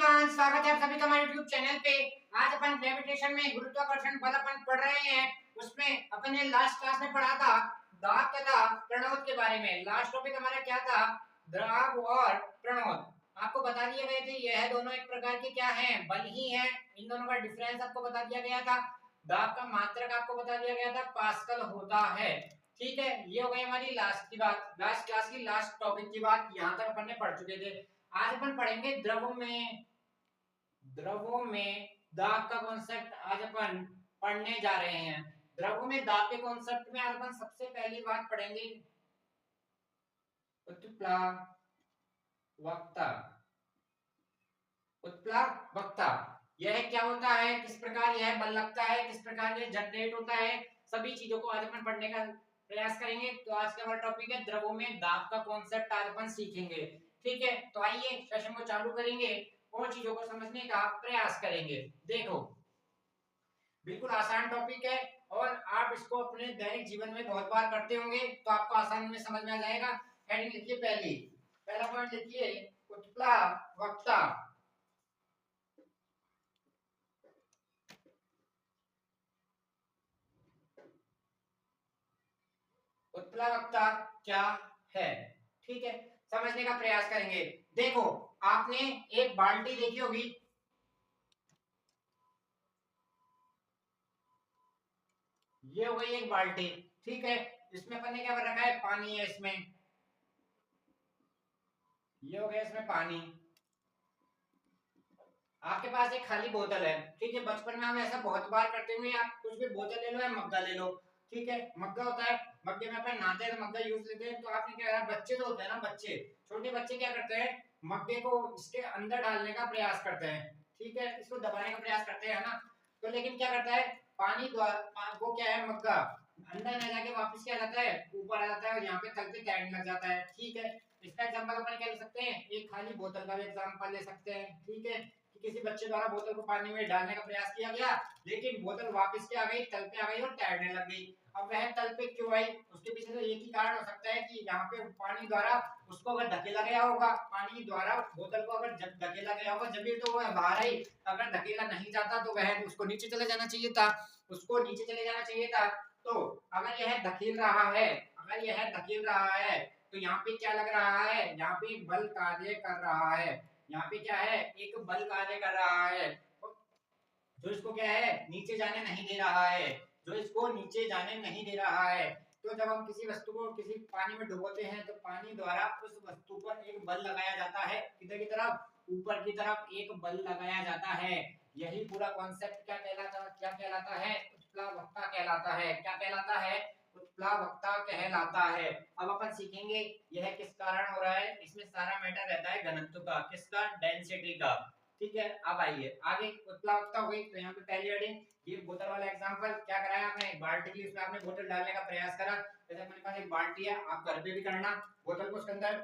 Everyone, स्वागत है आप सभी का हमारे YouTube चैनल पे। आज अपन ग्रेविटेशन में गुरुत्वाकर्षण बल अपन पढ़ रहे हैं। उसमें अपन ने लास्ट क्लास में पढ़ा था दाब तथा प्रणोद के बारे में। लास्ट टॉपिक हमारा क्या था? दाब और प्रणोद। आपको बता दिए गए थे यह दोनों एक प्रकार के क्या हैं? बल ही हैं। इन दोनों का डिफरेंस आपको बता दिया गया था। दाब का मात्रक आपको बता दिया गया था पास्कल होता है। ठीक है, ये हो गई हमारी लास्ट की बात, लास्ट क्लास की लास्ट टॉपिक की बात। यहाँ तक अपन ने पढ़ चुके थे। आज अपन पढ़ेंगे द्रवों में दाब का कॉन्सेप्ट आज अपन पढ़ने जा रहे हैं। द्रवों में दाब के कॉन्सेप्ट में आज अपन सबसे पहली बात पढ़ेंगे उत्प्लावकता। उत्प्लावकता यह क्या होता है, किस प्रकार यह बल लगता है, किस प्रकार यह जनरेट होता है, सभी चीजों को आज अपन पढ़ने का प्रयास करेंगे। तो आज का हमारा टॉपिक है द्रवों में दाब का कॉन्सेप्ट आज अपन सीखेंगे। ठीक है, तो आइए सेशन को चालू करेंगे और चीजों को समझने का प्रयास करेंगे। देखो, बिल्कुल आसान टॉपिक है और आप इसको अपने दैनिक जीवन में बहुत बार करते होंगे, तो आपको आसानी में समझ में आ जाएगा। हेडिंग लिखिए, पहला पॉइंट लिखिए उत्प्लावकता। उत्प्लावकता क्या है? ठीक है, समझने का प्रयास करेंगे। देखो, आपने एक बाल्टी देखी होगी। ये हो गई एक बाल्टी। ठीक है, इसमें अपन ने क्या कर रखा है? पानी है इसमें। ये हो गया इसमें पानी। आपके पास एक खाली बोतल है। ठीक है, बचपन में हम ऐसा बहुत बार करते हुए, आप कुछ भी बोतल ले लो या मग्गा ले लो। ठीक है, मग्गा होता है, मग्गे में अपन नहाते हैं तो मग्गा यूज लेते हैं। तो आपने क्या करा, बच्चे जो होते हैं ना, बच्चे, छोटे बच्चे क्या करते हैं, मग्गे को इसके अंदर डालने का प्रयास करते हैं। ठीक है, इसको दबाने का प्रयास करते हैं, है ना। तो लेकिन क्या करता है, पानी द्वारा वो क्या है, मग्गा अंदर न जाके वापस क्या जाता है, ऊपर आ जाता है और यहाँ पे तल पे तैरने लग जाता है। ठीक है, इसका एग्जांपल अपन क्या ले सकते हैं, एक खाली बोतल का भी एग्जांपल ले सकते हैं। ठीक है, कि किसी बच्चे द्वारा बोतल को पानी में डालने का प्रयास किया गया, लेकिन बोतल वापस क्या आ गई, तल पे आ गई और तैरने लग गई। अब वह तल पे क्यों आई, उसके पीछे तो एक ही कारण हो सकता है कि यहाँ पे पानी द्वारा उसको अगर धकेला गया होगा, पानी द्वारा बोतल को अगर धकेला गया होगा, जब भी तो वह बाहर आई। अगर धकेला नहीं जाता तो वह उसको नीचे चले जाना चाहिए था, उसको नीचे चले जाना चाहिए था। तो अगर यह धकेल रहा है, अगर यह धकेल रहा है, तो यहाँ पे क्या लग रहा है, यहाँ पे बल कार्य कर रहा है। यहाँ पे क्या है, एक बल कार्य कर रहा है जो इसको क्या है, नीचे जाने नहीं दे रहा है, जो इसको नीचे जाने नहीं दे रहा है। तो जब हम किसी वस्तु को किसी पानी में डुबोते हैं, तो पानी द्वारा उस वस्तु पर एक बल लगाया जाता है। किधर की तरफ, ऊपर की तरफ एक बल लगाया जाता है। यही पूरा कॉन्सेप्ट क्या कहलाता है, उत्प्लावकता कहलाता है। क्या कहलाता है? उत्प्लावकता कहलाता है। अब अपन सीखेंगे यह किस कारण हो रहा है। इसमें सारा मैटर रहता है घनत्व का, किसका, डेंसिटी का। ठीक है, अब आइए आगे। उत्प्लावकता हो गई, तो यहाँ पे पहली हेडिंग, ये बोतल वाला एग्जांपल क्या कराया आपने, एक बाल्टी ली, उसमें आपने बोतल डालने का प्रयास करा। जैसे अपने पास एक बाल्टी है, आप घर पे भी करना, बोतल को उसके अंदर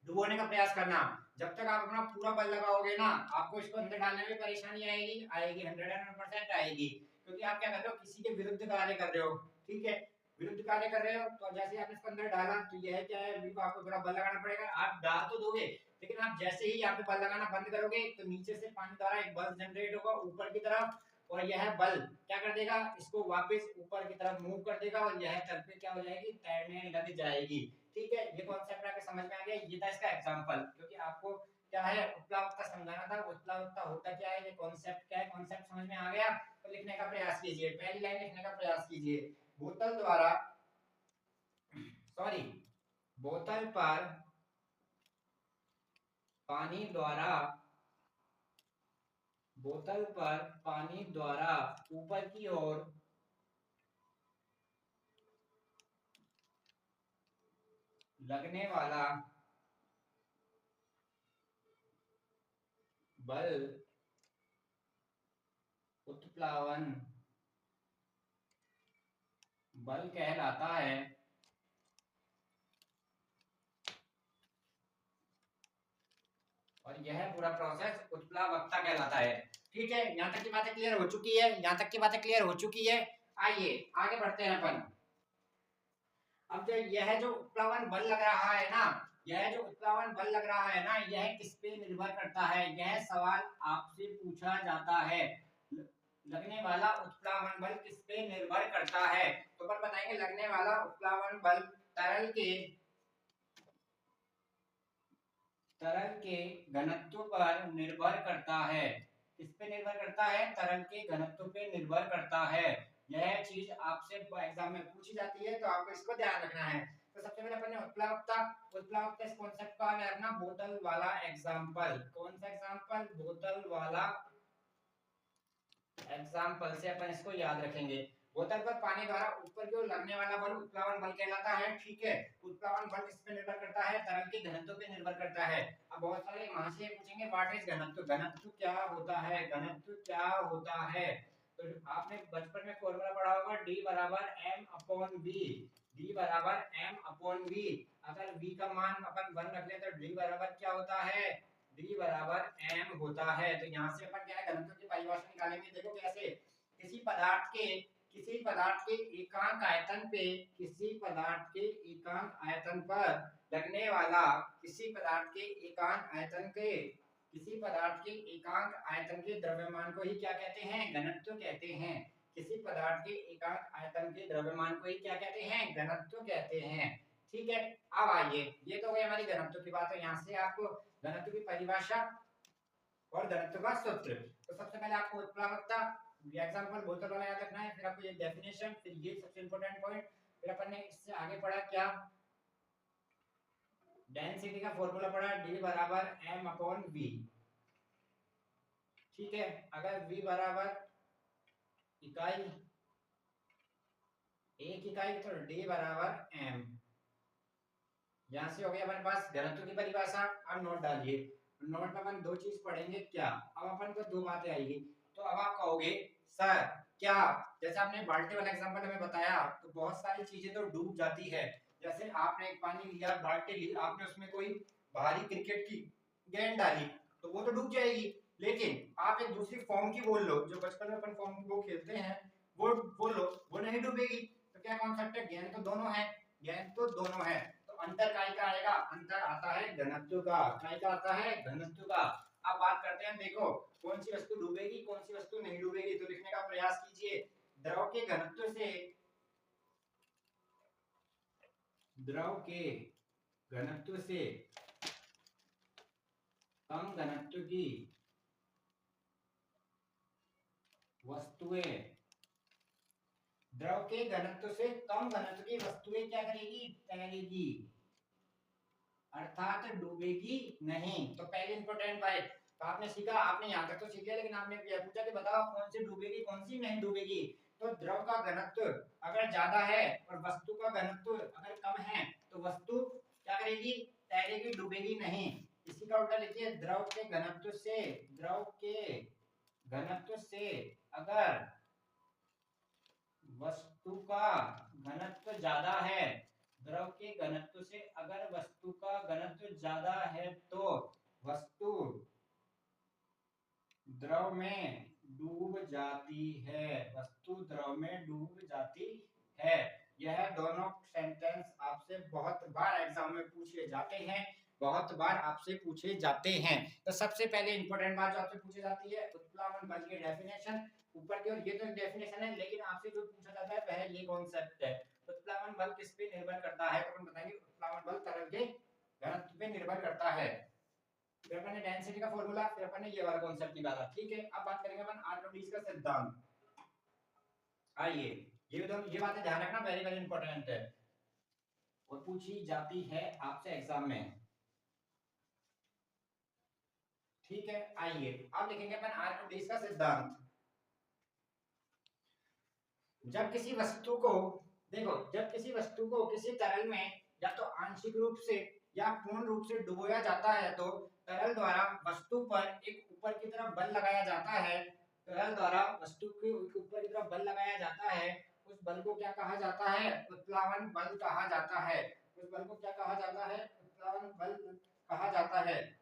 डुबोने का प्रयास करना। जब तक आप अपना पूरा बल लगाओगे ना, आपको इसको अंदर डालने में परेशानी आएगी, आएगी 101% आएगी। क्योंकि आप क्या कर रहे हो, किसी के विरुद्ध कार्य कर रहे हो। ठीक है, विरुद्ध कार्य कर रहे हो, तो जैसे आपने इसको अंदर डाला, तो यह क्या है, बिल्कुल आपको थोड़ा बल लगाना पड़ेगा। आप डाल तो दोगे, लेकिन आप जैसे ही यहाँ पे बल लगाना बंद करोगे, तो नीचे से पानी द्वारा एक बल जनरेट होगा ऊपर की तरफ, और यह बल क्या कर देगा, इसको वापस ऊपर की तरफ मूव कर देगा, और यह तल पे क्या हो जाएगी, तैरने लग जाएगी। ठीक है, ये कॉन्सेप्ट आपको समझ में आ गया। ये था इसका एग्जांपल, क्योंकि आपको क्या है, उत्प्लावकता समझाना था। उत्प्लावकता होता क्या है, ये कॉन्सेप्ट क्या है, कॉन्सेप्ट समझ में आ गया तो लिखने का प्रयास कीजिए। पहली लाइन लिखने का प्रयास कीजिए, बोतल द्वारा, सॉरी, बोतल पर पानी द्वारा, बोतल पर पानी द्वारा ऊपर की ओर लगने वाला बल उत्प्लावन बल कहलाता है। और यह पूरा प्रोसेस उत्प्लावकता कहलाता है। ठीक है, यहाँ तक की बातें क्लियर हो चुकी है, यहाँ तक की बातें क्लियर हो चुकी है। आइए आगे बढ़ते हैं अपन। अब जो यह जो उत्प्लावन बल लग रहा है ना, यह जो उत्प्लावन बल लग रहा है ना, यह किस पे निर्भर करता है, यह सवाल आपसे पूछा जाता है। लगने वाला उत्प्लावन बल किस पे निर्भर करता है, तो अपन बताएंगे लगने वाला उत्प्लावन बल तरल के घनत्व पर निर्भर करता है। किस पे निर्भर करता है, तरल के घनत्व पे निर्भर करता है। यह चीज आपसे एग्जाम में पूछी जाती है, तो आपको इसको ध्यान रखना है। तो सबसे पहले अपन ने उत्प्लावकता इस कॉन्सेप्ट का है अपना बोतल वाला एग्जांपल। कौन सा एग्जांपल, बोतल वाला एग्जांपल से अपन इसको याद रखेंगे। बोतल पर पानी द्वारा ऊपर की ओर लगने वाला बल उत्प्लावन बल कहलाता है। ठीक है, उत्प्लावन बल किस पे निर्भर करता है, तरल के घनत्व पे निर्भर करता है। अब बहुत सारे महाशय पूछेंगे व्हाट इज घनत्व, घनत्व क्या होता है, घनत्व क्या होता है। तो आपने बचपन में फॉर्मूला पढ़ा होगा D बराबर m/v, D बराबर m/v। अगर v का मान अपन 1 रख ले तो D बराबर क्या होता है, D बराबर m होता है। तो यहाँ से अपन क्या है, घनत्व की परिभाषा निकालेंगे। देखो कैसे, किसी पदार्थ के एकांक आयतन पे, किसी पदार्थ के एकांक आयतन पर लगने वाला, किसी पदार्थ के एकांक आयतन के, किसी पदार्थ के एकांक आयतन के द्रव्यमान को ही क्या कहते हैं, घनत्व कहते हैं। किसी पदार्थ के एकांक आयतन के द्रव्यमान को ही क्या कहते हैं, घनत्व कहते हैं। ठीक है, अब आइए, ये तो गई हमारी घनत्व की बात है। यहाँ से आपको घनत्व की परिभाषा और घनत्व का सूत्र। तो सबसे पहले आपको उत्प्लावकता एग्जांपल बोतल वाला याद रखना है, फिर आपको ये डेफिनेशन, फिर ये सबसे इंपॉर्टेंट पॉइंट, फिर अपन ने इससे आगे पढ़ा क्या, डेंसिटी का फॉर्मूला पढ़ा D बराबर m/v। ठीक है, अगर v बराबर इकाई, एक इकाई, तो D बराबर m। यहां से हो गया हमारे पास घनत्व की परिभाषा। अब नोट डालिए, नोट में अपन दो चीज पढ़ेंगे क्या, अब अपन को दो बातें आएगी। तो अब आप कहोगे सर क्या, जैसे आपने बाल्टी वाला एग्जांपल हमें बताया, तो बहुत सारी चीजें तो डूब जाती है। जैसे आपने एक पानी लिया, बाल्टी ली, आपने उसमें कोई भारी क्रिकेट की गेंद डाली, तो वो तो डूब जाएगी। लेकिन आप एक दूसरी फॉर्म की बोल लो, जो बचपन में अपन फॉर्म की वो खेलते हैं, वो बोलो, वो नहीं डूबेगी। तो क्या कॉन्सेप्ट है, गेंद तो दोनों है, गेंद तो दोनों है, तो अंतर काय का आएगा, अंतर आता है घनत्व का। काय का आता है, घनत्व का। अब बात करते हैं, देखो कौन सी वस्तु डूबेगी, कौन सी वस्तु नहीं डूबेगी। तो लिखने का प्रयास कीजिए, द्रव के घनत्व से, द्रव के घनत्व से कम घनत्व की वस्तुएं, द्रव के घनत्व से कम घनत्व की वस्तुएं क्या करेगी, तैरेगी, अर्थात डूबेगी नहीं। तो पहले इंपॉर्टेंट बात तो आपने सीखा, आपने यहाँ तक तो सीख लिया, लेकिन आपने यह पूछा कि बताओ कौन सी डूबेगी कौन सी नहीं डूबेगी। तो द्रव का घनत्व अगर ज्यादा है और वस्तु का घनत्व अगर कम है, तो वस्तु क्या करेगी, तैरेगी, डूबेगी नहीं। इसी का उल्टा लिखिए, द्रव के घनत्व से, द्रव के घनत्व से अगर वस्तु का घनत्व ज्यादा है, द्रव के घनत्व से अगर वस्तु का घनत्व ज्यादा है, तो वस्तु द्रव में डूब जाती है, वस्तु द्रव में डूब जाती है। यह दोनों सेंटेंस आपसे बहुत बार एग्जाम में पूछे जाते हैं, बहुत बार आपसे पूछे जाते हैं। तो सबसे पहले इंपॉर्टेंट बात जो आपसे पूछी जाती है, उत्प्लावन बल की डेफिनेशन। ऊपर की ओर ये तो डेफिनेशन है, लेकिन आपसे जो पूछा जाता है पहले ये कॉन्सेप्ट है, उत्प्लावन बल किस पे निर्भर करता है। तो हम बताएंगे उत्प्लावन बल तरल के घनत्व पे निर्भर करता है। फिर अपन ने डेंसिटी का फॉर्मूला, फिर अपन ने ये वाला कॉन्सेप्ट निकाला। ठीक है, अब बात करेंगे अपन आर्किमिडीज का सिद्धांत। आइए, ये बातें ध्यान रखना, वेरी वेरी इंपॉर्टेंट है और पूछी जाती है आपसे एग्जाम में। ठीक है, आइए अब लिखेंगे अपन आर्किमिडीज का सिद्धांत। जब किसी वस्तु को, देखो जब किसी वस्तु को किसी तरल में या तो आंशिक रूप से या पूर्ण रूप से डुबोया जाता है, तो तरल द्वारा वस्तु पर एक ऊपर की तरफ बल लगाया जाता है, तरल द्वारा वस्तु के ऊपर की तरफ बल लगाया जाता है। उस बल को क्या कहा जाता है, उत्प्लावन बल कहा जाता है। उस बल को क्या कहा जाता है, उत्प्लावन बल कहा जाता है।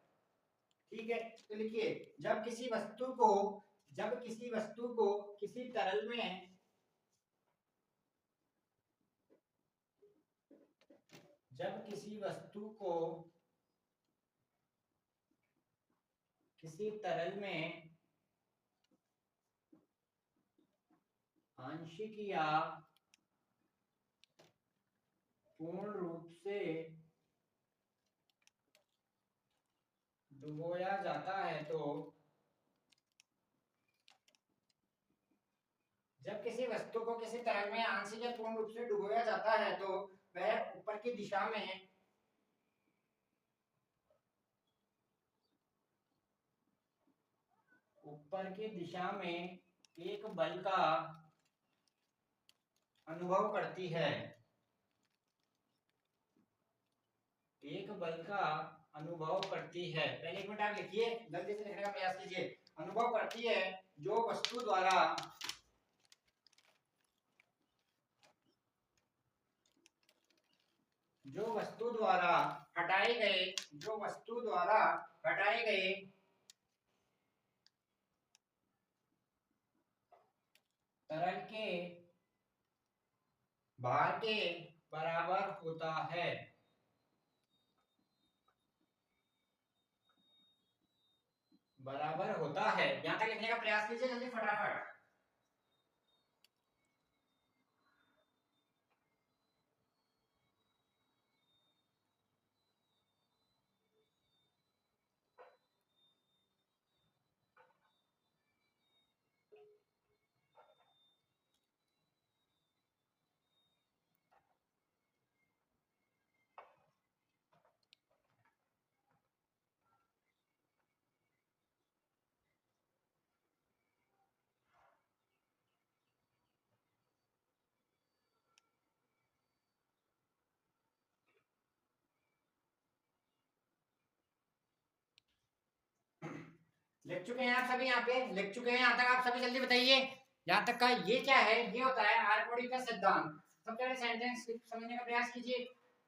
ठीक है, तो लिखिए, जब किसी वस्तु को, जब किसी वस्तु को किसी तरल में, जब किसी वस्तु को किसी तरल में आंशिक या पूर्ण रूप से डुबोया जाता है तो जब किसी वस्तु को किसी तरल में आंशिक या पूर्ण रूप से डुबोया जाता है तो वह ऊपर की दिशा में एक बल का अनुभव करती है। एक बल का अनुभव करती है। पहले एक मिनट आप लिखिए, जल्दी से लिखने का प्रयास कीजिए। अनुभव करती है जो वस्तु द्वारा हटाए गए तरल के भार के बराबर होता है। यहां तक लिखने का प्रयास कीजिए जल्दी फटाफट। लिख चुके हैं आप सभी? यहाँ पे लिख चुके हैं यहाँ तक आप सभी? जल्दी बताइए यहाँ तक का ये क्या है? ये होता है आर्किमिडीज का सिद्धांत। सबसे पहले सेंटेंस समझने का प्रयास कीजिए।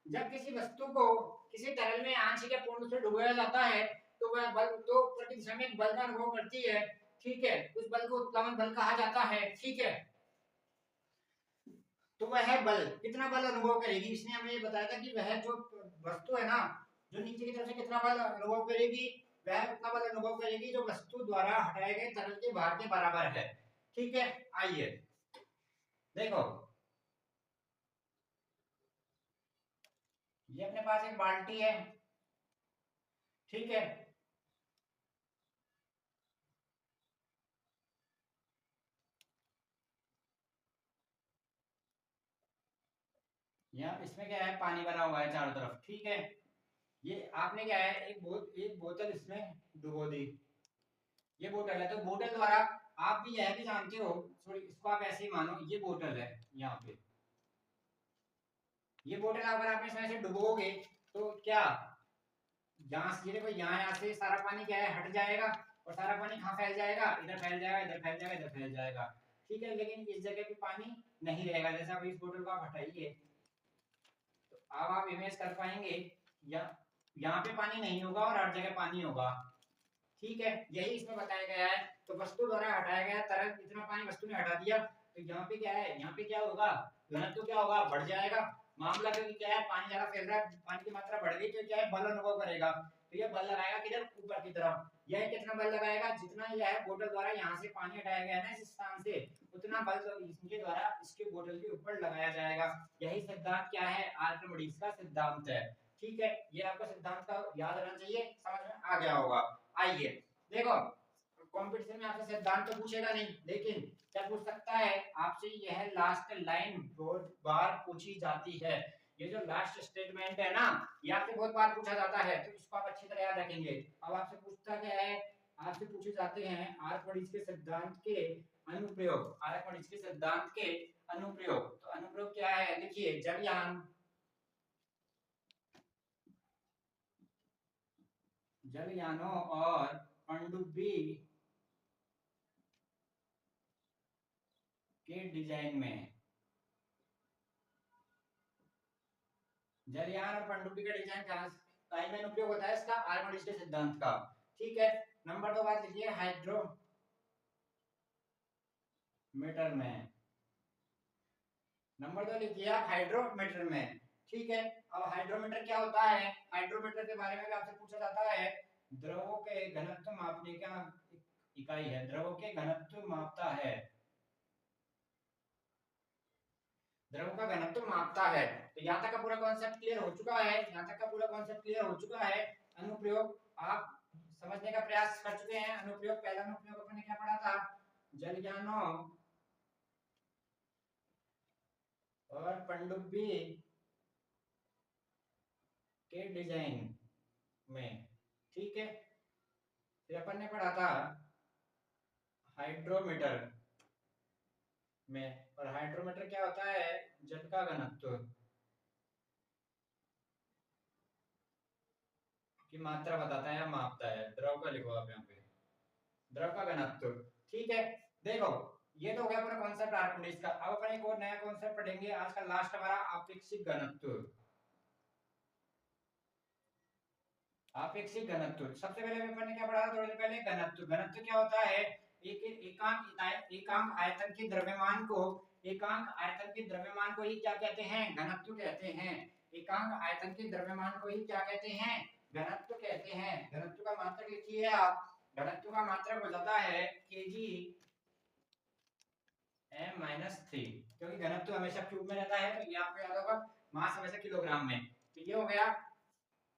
जब किसी वस्तु को किसी तरल में आंशिक या पूर्ण रूप से डुबोया जाता है तो वह बल तो ऊपर की दिशा में एक बल का अनुभव करती है। ठीक है, उस बल को उत्प्लवन बल कहा जाता है। ठीक है, तो वह बल कितना बल अनुभव करेगी? इसने हमें ये बताया था कि वह जो वस्तु है ना, जो नीचे की तरफ से कितना बल अनुभव करेगी, वह उतना बल अनुभव करेगी जो वस्तु द्वारा हटाए गए तरल के भार के बराबर है। ठीक है, आइए देखो, ये अपने पास एक बाल्टी है। ठीक है, यहाँ इसमें क्या है, पानी भरा हुआ है चारों तरफ। ठीक है, ये आपने क्या है, एक बोतल इसमें डुबो दी। ये बोतल है, तो बोतल द्वारा आप भी यह भी जानते हो, सॉरी इसको आप ऐसे ही मानो, ये बोतल है। यहाँ पे ये बोतल अगर आप इसमें से डुबोगे तो क्या, यहाँ से देखो, यहाँ से सारा पानी क्या है, हट जाएगा और सारा पानी कहाँ फैल जाएगा, इधर फैल जाएगा, इधर फैल जाएगा, इधर फैल जाएगा। ठीक है, लेकिन इस जगह पे पानी नहीं रहेगा। जैसे आप इस बोतल को आप हटाइए तो अब आप इमेज कर पाएंगे, या यहाँ पे पानी नहीं होगा और हर जगह पानी होगा। ठीक है, यही इसमें बताया गया है। तो वस्तु द्वारा हटाया गया तरल, इतना पानी वस्तु ने हटा दिया, तो यहाँ पे क्या है, यहाँ पे क्या होगा, घनत्व क्या होगा, बढ़ जाएगा। मामला क्योंकि क्या है, पानी ज्यादा फैल रहा है, पानी की मात्रा बढ़ गई, तो क्या है, बल अनुभव करेगा। तो ये बल लगाएगा किधर, ऊपर की तरफ। यह कितना बल लगाएगा, जितना यह है बोतल द्वारा यहाँ से पानी हटाया गया है ना इस स्थान से, उतना बल इसके द्वारा इसके बोतल के ऊपर लगाया जाएगा। यही सिद्धांत क्या है, आर्किमिडीज का सिद्धांत है। ठीक है, ये आपको सिद्धांत का याद रहना चाहिए, समझ में आ गया होगा। आइए देखो, कंपटीशन में आपसे सिद्धांत तो पूछेगा नहीं, लेकिन क्या पूछ सकता है आपसे, यह लास्ट लाइन बहुत बार पूछी जाती है। ये जो लास्ट स्टेटमेंट है ना, ये आपसे बहुत बार पूछा जाता है, तो इसको आप अच्छी तरह याद रखेंगे। अब आपसे पूछता क्या है, आपसे पूछे जाते हैं आर्किमिडीज के सिद्धांत के अनुप्रयोग। आर्किमिडीज के सिद्धांत के अनुप्रयोग, तो अनुप्रयोग क्या है, देखिए, जलयानों और पनडुब्बी के डिजाइन में, जलयान और पनडुब्बी का डिजाइन टाइम में उपयोग होता है इसका, आर्किमिडीज के सिद्धांत का। ठीक है, नंबर 2 बात लिखिए, हाइड्रोमीटर में। नंबर 2 लिखिए आप, हाइड्रोमीटर में। ठीक है, अब हाइड्रोमीटर क्या होता है, हाइड्रोमीटर के बारे में भी आपसे पूछा जाता है। द्रवों के घनत्व मापने का इकाई है, द्रवों के घनत्व मापता है, द्रव का घनत्व मापता है। तो यहाँ तक का पूरा कॉन्सेप्ट क्लियर हो चुका है, यहाँ तक का पूरा कॉन्सेप्ट क्लियर हो चुका है। अनुप्रयोग आप समझने का प्रयास कर चुके हैं। अनुप्रयोग, पहला अनुप्रयोग अपने क्या पढ़ा था, जलयानों और पनडुब्बी के डिजाइन में, ठीक है। फिर अपन ने पढ़ा था हाइड्रोमीटर में, और हाइड्रोमीटर क्या होता है, जल का घनत्व की मात्रा बताता है या मापता है। द्रव का लिखो आप यहाँ पे, द्रव का घनत्व, ठीक है। देखो ये तो हो गया पूरा कॉन्सेप्ट आर्किमिडीज का। अब अपन एक और नया कॉन्सेप्ट पढ़ेंगे आज का लास्ट हमारा, आपेक्षिक घनत्व। आपेक्षिक घनत्व, सबसे पहले अपन ने क्या पढ़ा था थोड़ी देर पहले, घनत्व। घनत्व क्या होता है, एकांक आयतन के द्रव्यमान को, एकांक आयतन के द्रव्यमान को ही क्या कहते हैं, घनत्व कहते हैं। एकांक आयतन के द्रव्यमान को ही क्या कहते हैं, घनत्व कहते हैं। घनत्व का मात्रक लिखिए आप, घनत्व का मात्रक हो जाता है केजी m-3, क्योंकि घनत्व हमेशा क्यूब में रहता है, तो ये आपको याद होगा, मास हमेशा किलोग्राम में। तो ये हो गया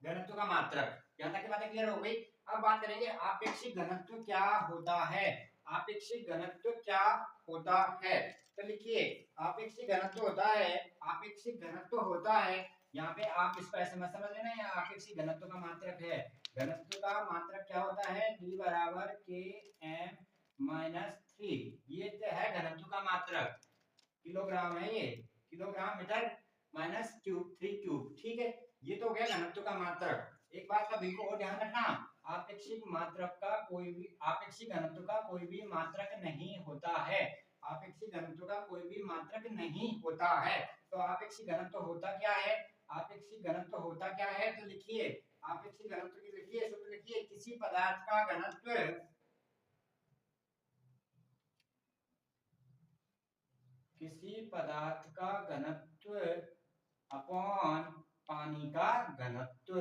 घनत्व का मात्रक। यहाँ तक की बातें क्लियर हो गई। अब बात करेंगे आपेक्षिक घनत्व क्या होता है। आपेक्षिक घनत्व क्या होता है, तो लिखिए आपेक्षिक घनत्व होता है, आपेक्षिक घनत्व होता है, यहाँ पे आप इसको ऐसे मत समझ लेना, ये आपेक्षिक घनत्व का मात्रक है। घनत्व का मात्रक क्या होता है, D बराबर Km-3, ये है घनत्व का मात्रक, किलोग्राम है ये, kilogram metre minus cube 3 cube, ठीक है। ये तो हो गया घनत्व का मात्रक। एक बात का बिल्कुल और ध्यान रखना, आपेक्षिक मात्रक का कोई भी, आपेक्षिक घनत्व का कोई भी मात्रक नहीं होता है, आपेक्षिक घनत्व का कोई भी मात्रक नहीं होता है। तो आपेक्षिक घनत्व होता क्या है, आपेक्षिक घनत्व होता क्या है, तो लिखिए आपेक्षिक घनत्व की लिखिए सूत्र, लिखिए किसी पदार्थ का घनत्व, किसी पदार्थ का घनत्व अपॉन पानी का घनत्व,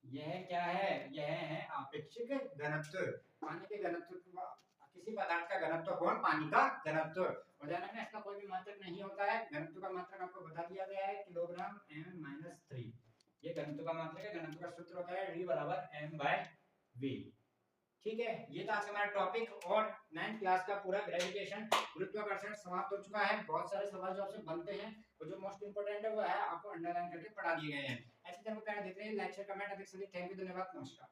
यह क्या है, यह है आपेक्षिक घनत्व। पानी के घनत्व, किसी पदार्थ का घनत्व अपॉन पानी का घनत्व। और ध्यान रखना इसका कोई भी मात्रक नहीं होता है। घनत्व का मात्रक आपको बता दिया गया है, किलोग्राम m-3, ये घनत्व का मात्रक है। घनत्व का सूत्र होता है D बराबर m/v, ठीक है। ये था आज हमारा टॉपिक, और 9th क्लास का पूरा ग्रेविटेशन, गुरुत्वाकर्षण समाप्त हो चुका है। बहुत सारे सवाल जो आपसे बनते हैं, और जो मोस्ट इंपोर्टेंट है वो है आपको अंडरलाइन करके पढ़ा दिए गए हैं। ऐसे चैनल को प्यार देते रहिए, लाइक शेयर कमेंट, अधिक से अधिक। थैंक यू, धन्यवाद, नमस्कार।